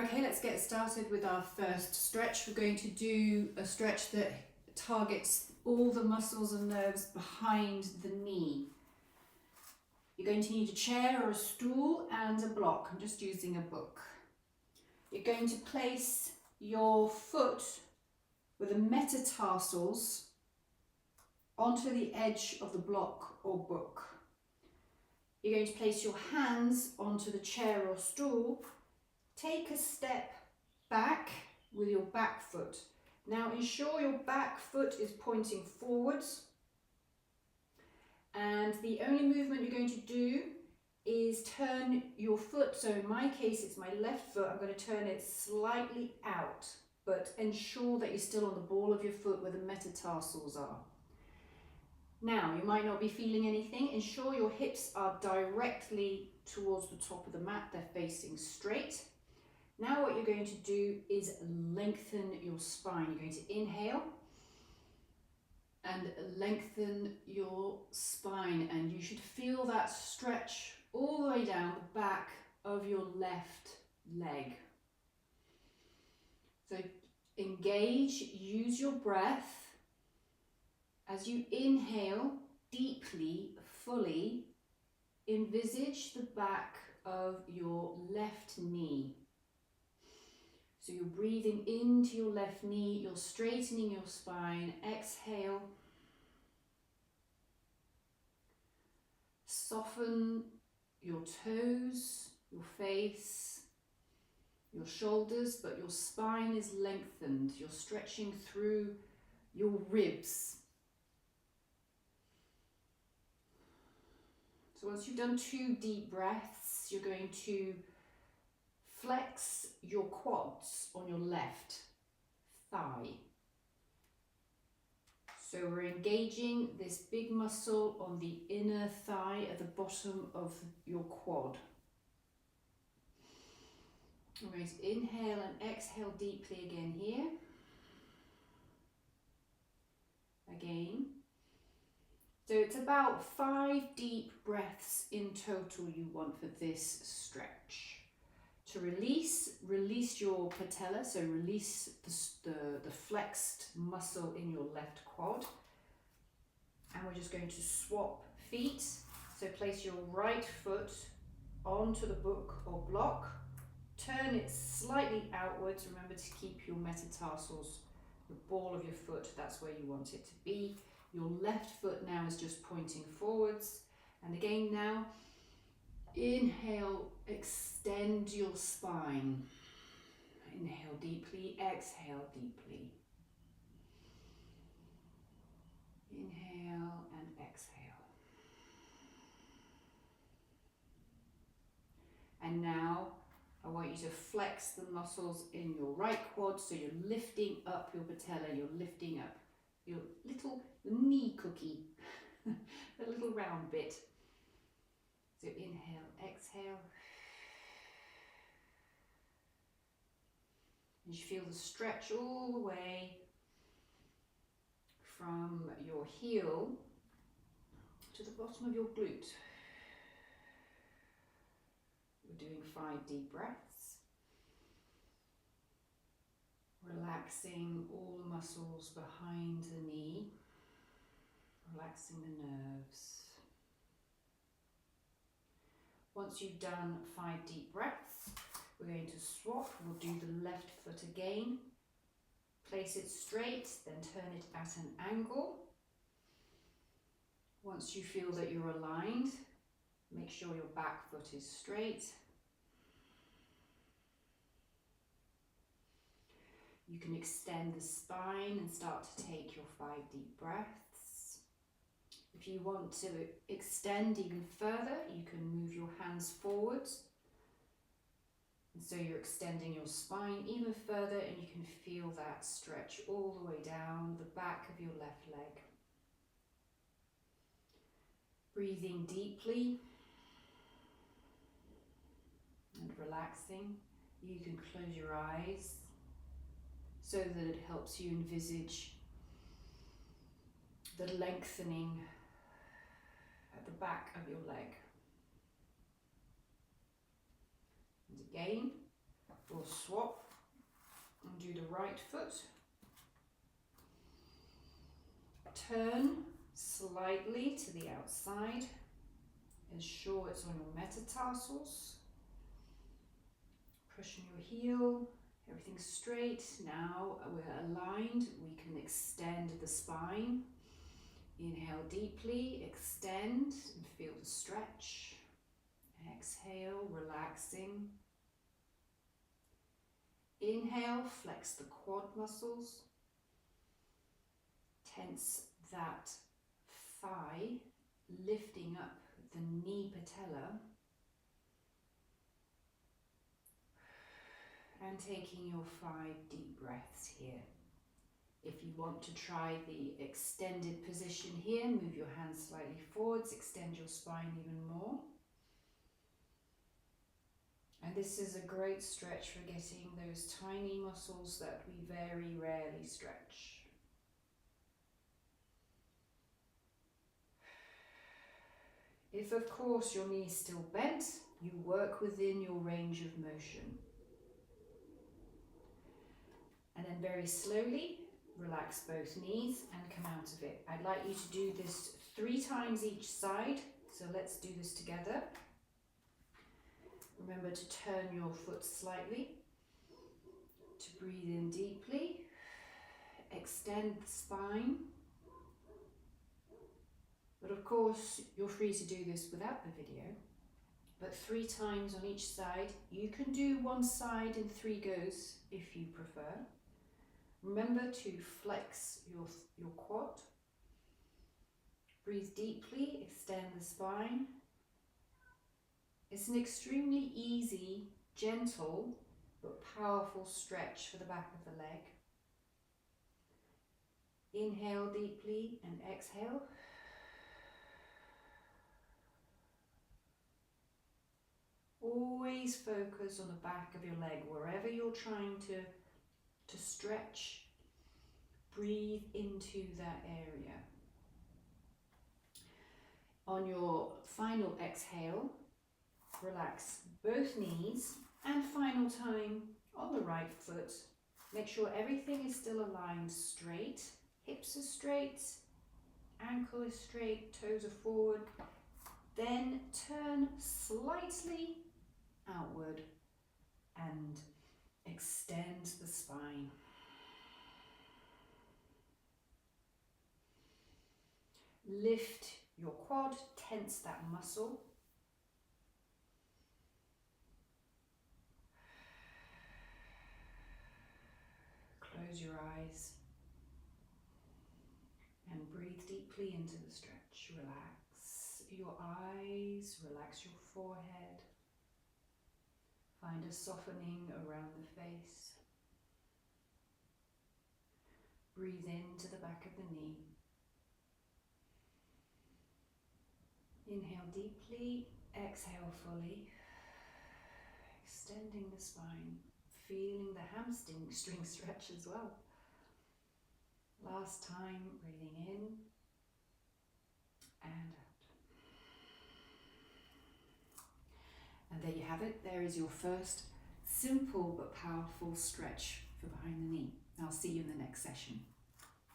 Okay, let's get started with our first stretch. We're going to do a stretch that targets all the muscles and nerves behind the knee. You're going to need a chair or a stool and a block. I'm just using a book. You're going to place your foot with the metatarsals onto the edge of the block or book. You're going to place your hands onto the chair or stool. Take a step back with your back foot. Now ensure your back foot is pointing forwards, and the only movement you're going to do is turn your foot. So in my case it's my left foot. I'm going to turn it slightly out, but ensure that you're still on the ball of your foot where the metatarsals are. Now, you might not be feeling anything. Ensure your hips are directly towards the top of the mat. They're facing straight. Now what you're going to do is lengthen your spine. You're going to inhale and lengthen your spine, and you should feel that stretch all the way down the back of your left leg. So engage, use your breath. As you inhale deeply, fully, envisage the back of your left knee. So you're breathing into your left knee, you're straightening your spine. Exhale. Soften your toes, your face, your shoulders, but your spine is lengthened. You're stretching through your ribs. So once you've done 2 deep breaths, you're going to flex your quads on your left thigh. So we're engaging this big muscle on the inner thigh at the bottom of your quad. We're going to inhale and exhale deeply again here. Again. So it's about 5 deep breaths in total you want for this stretch. To release your patella, so release the flexed muscle in your left quad. And we're just going to swap feet. So place your right foot onto the book or block. Turn it slightly outwards. Remember to keep your metatarsals, the ball of your foot, that's where you want it to be. Your left foot now is just pointing forwards. And again now, inhale, extend your spine. Inhale deeply, exhale deeply. Inhale and exhale. And now I want you to flex the muscles in your right quad, so you're lifting up your patella, you're lifting up your little knee cookie, the little round bit. So inhale, exhale. And you feel the stretch all the way from your heel to the bottom of your glute. We're doing 5 deep breaths. Relaxing all the muscles behind the knee. Relaxing the nerves. Once you've done 5 deep breaths, we're going to swap. We'll do the left foot again. Place it straight, then turn it at an angle. Once you feel that you're aligned, make sure your back foot is straight. You can extend the spine and start to take your 5 deep breaths. If you want to extend even further, you can move your hands forwards. And so you're extending your spine even further, and you can feel that stretch all the way down the back of your left leg. Breathing deeply and relaxing. You can close your eyes so that it helps you envisage the lengthening at the back of your leg. And again, we'll swap right foot. Turn slightly to the outside. Ensure it's on your metatarsals. Push on your heel. Everything's straight. Now we're aligned. We can extend the spine. Inhale deeply, extend and feel the stretch. Exhale, relaxing. Inhale, flex the quad muscles. Tense that thigh, lifting up the knee patella. And taking your 5 deep breaths here. If you want to try the extended position here, move your hands slightly forwards, extend your spine even more. And this is a great stretch for getting those tiny muscles that we very rarely stretch. If, of course, your knee is still bent, you work within your range of motion. And then very slowly, relax both knees and come out of it. I'd like you to do this 3 times each side. So let's do this together. Remember to turn your foot slightly, to breathe in deeply, extend the spine. But of course, you're free to do this without the video. But 3 times on each side. You can do one side in 3 goes if you prefer. Remember to flex your quad. Breathe deeply, extend the spine. It's an extremely easy, gentle, but powerful stretch for the back of the leg. Inhale deeply and exhale. Always focus on the back of your leg, wherever you're trying to stretch. Breathe into that area. On your final exhale, relax both knees, and final time on the right foot. Make sure everything is still aligned straight. Hips are straight, ankle is straight, toes are forward. Then turn slightly outward and extend the spine. Lift your quad, tense that muscle. Close your eyes and breathe deeply into the stretch. Relax your eyes, relax your forehead. Find a softening around the face. Breathe into the back of the knee. Inhale deeply, exhale fully. Extending the spine, feeling the hamstring stretch as well. Last time, breathing in and out. And there you have it. There is your first simple but powerful stretch for behind the knee. I'll see you in the next session.